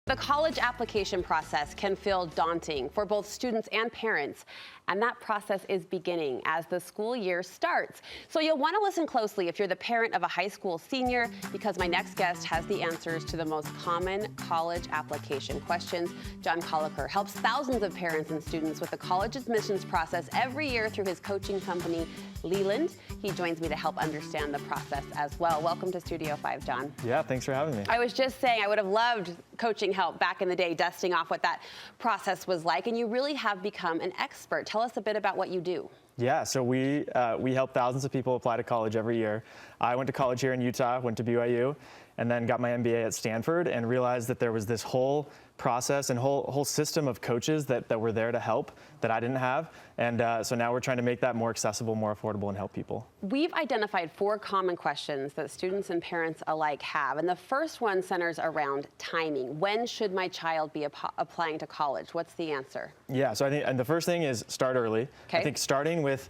The college application process can feel daunting for both students and parents, and that process is beginning as the school year starts. So you'll want to listen closely if you're the parent of a high school senior, because my next guest has the answers to the most common college application questions. John Koelliker helps thousands of parents and students with the college admissions process every year through his coaching company, Leland. He joins me to help understand the process as well. Welcome to Studio 5, John. Yeah, thanks for having me. I was just saying I would have loved coaching help back in the day, dusting off what that process was like, and you really have become an expert. Tell us a bit about what you do. Yeah, so we help thousands of people apply to college every year. I went to college here in Utah, went to BYU, and then got my MBA at Stanford, and realized that there was this whole process and whole system of coaches that were there to help that I didn't have. And so now we're trying to make that more accessible, more affordable, and help people. We've identified 4 common questions that students and parents alike have. And the first one centers around timing. When should my child be applying to college? What's the answer? Yeah, so I think and the first thing is start early. Okay. I think starting with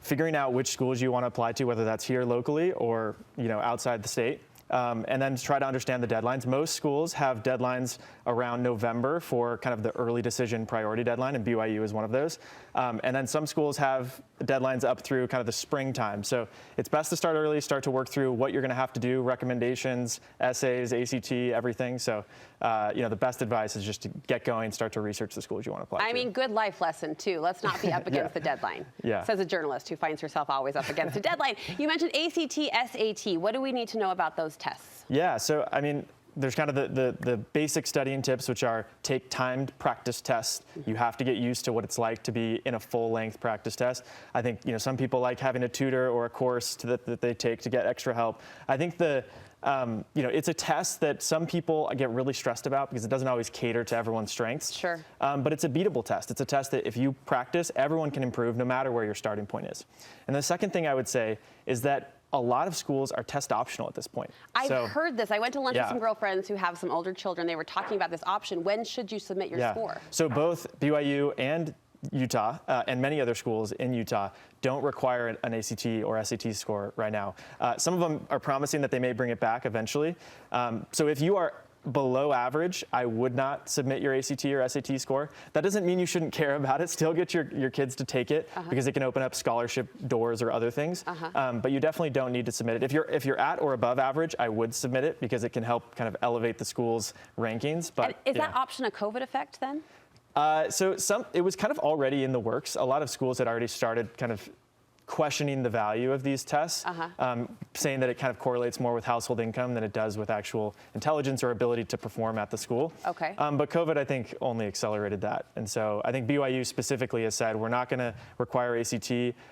figuring out which schools you want to apply to, whether that's here locally or outside the state. And then try to understand the deadlines. Most schools have deadlines around November for kind of the early decision priority deadline, and BYU is one of those. And then some schools have deadlines up through kind of the springtime. So it's best to start early, start to work through what you're going to have to do, recommendations, essays, ACT, everything. So, the best advice is just to get going, start to research the schools you want to apply to. I mean, good life lesson, too. Let's not be up against the deadline. Yeah. Says a journalist who finds herself always up against a deadline. You mentioned ACT, SAT. What do we need to know about those tests? Yeah, so I mean, there's kind of the basic studying tips, which are take timed practice tests. You have to get used to what it's like to be in a full-length practice test. I think some people like having a tutor or a course that they take to get extra help. I think it's a test that some people get really stressed about because it doesn't always cater to everyone's strengths. Sure. But it's a beatable test. It's a test that if you practice, everyone can improve no matter where your starting point is. And the second thing I would say is that a lot of schools are test optional at this point. I've heard this. I went to lunch with some girlfriends who have some older children. They were talking about this option. When should you submit your score? So both BYU and Utah and many other schools in Utah don't require an ACT or SAT score right now. Some of them are promising that they may bring it back eventually. So if you are below average, I would not submit your ACT or SAT score. That doesn't mean you shouldn't care about it. Still get your kids to take it because it can open up scholarship doors or other things. But you definitely don't need to submit it. If you're at or above average, I would submit it because it can help kind of elevate the school's rankings. But and is that option a COVID effect then? It was kind of already in the works. A lot of schools had already started kind of questioning the value of these tests, saying that it kind of correlates more with household income than it does with actual intelligence or ability to perform at the school. Okay. But COVID, I think, only accelerated that. And so I think BYU specifically has said we're not going to require ACT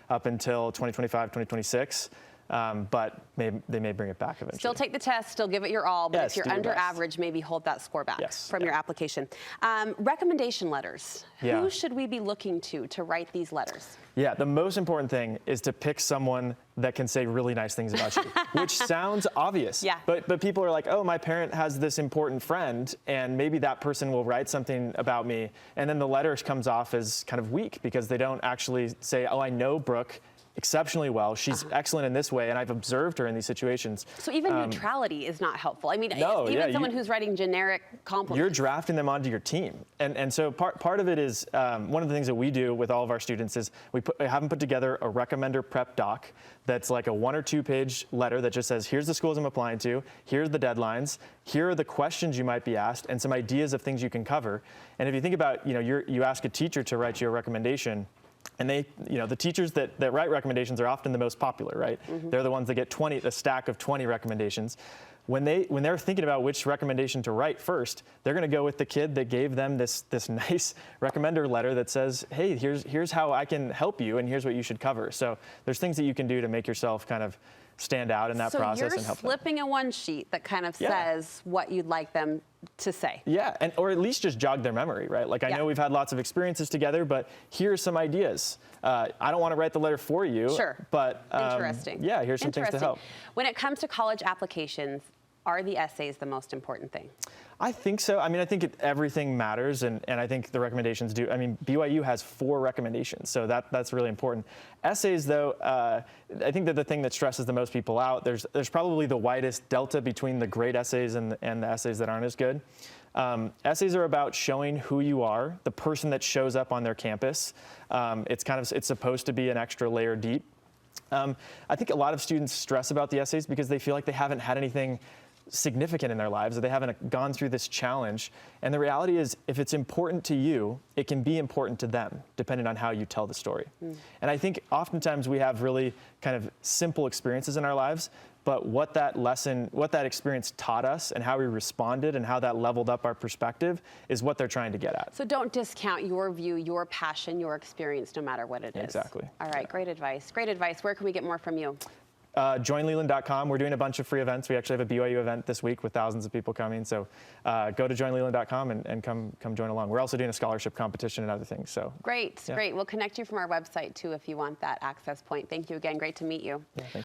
up until 2025, 2026. But they may bring it back eventually. Still take the test, still give it your all, but if you're under average, maybe hold that score back from your application. Recommendation letters. Who should we be looking to write these letters? Yeah, the most important thing is to pick someone that can say really nice things about you, which sounds obvious. Yeah. But people are like, oh, my parent has this important friend, and maybe that person will write something about me. And then the letter comes off as kind of weak because they don't actually say, oh, I know Brooke exceptionally well. She's excellent in this way, and I've observed her in these situations. So even neutrality is not helpful. I mean, even someone who's writing generic compliments. You're drafting them onto your team. And so part of it is, one of the things that we do with all of our students is we have them put together a recommender prep doc that's like a 1 or 2 page letter that just says, here's the schools I'm applying to, here's the deadlines, here are the questions you might be asked, and some ideas of things you can cover. And if you think about, you ask a teacher to write you a recommendation, and the teachers that write recommendations are often the most popular, right? They're the ones that get a stack of 20 recommendations. When they're thinking about which recommendation to write first, they're going to go with the kid that gave them this nice recommender letter that says, hey, here's how I can help you, and here's what you should cover. So there's things that you can do to make yourself kind of stand out in that process and help them. So you're slipping a one sheet that kind of says what you'd like them to say. Yeah, or at least just jog their memory, right? Like I know we've had lots of experiences together, but here's some ideas. I don't want to write the letter for you. Sure. But interesting. Yeah, here's some things to help. When it comes to college applications, Are the essays the most important thing? I think so. I mean, I think everything matters, and I think the recommendations do. I mean, BYU has 4 recommendations, so that's really important. Essays, though, I think that the thing that stresses the most people out, there's probably the widest delta between the great essays and the essays that aren't as good. Essays are about showing who you are, the person that shows up on their campus. It's supposed to be an extra layer deep. I think a lot of students stress about the essays because they feel like they haven't had anything significant in their lives, or they haven't gone through this challenge. And the reality is, if it's important to you, it can be important to them, depending on how you tell the story. And I think oftentimes we have really kind of simple experiences in our lives, but what that experience taught us and how we responded and how that leveled up our perspective is what they're trying to get at. So don't discount your view, your passion, your experience, no matter what it is. Exactly. All right, great advice. Great advice. Where can we get more from you? JoinLeland.com. We're doing a bunch of free events. We actually have a BYU event this week with thousands of people coming. So go to JoinLeland.com and come join along. We're also doing a scholarship competition and other things. So great, yeah. Great. We'll connect you from our website too if you want that access point. Thank you again. Great to meet you. Yeah, thank you.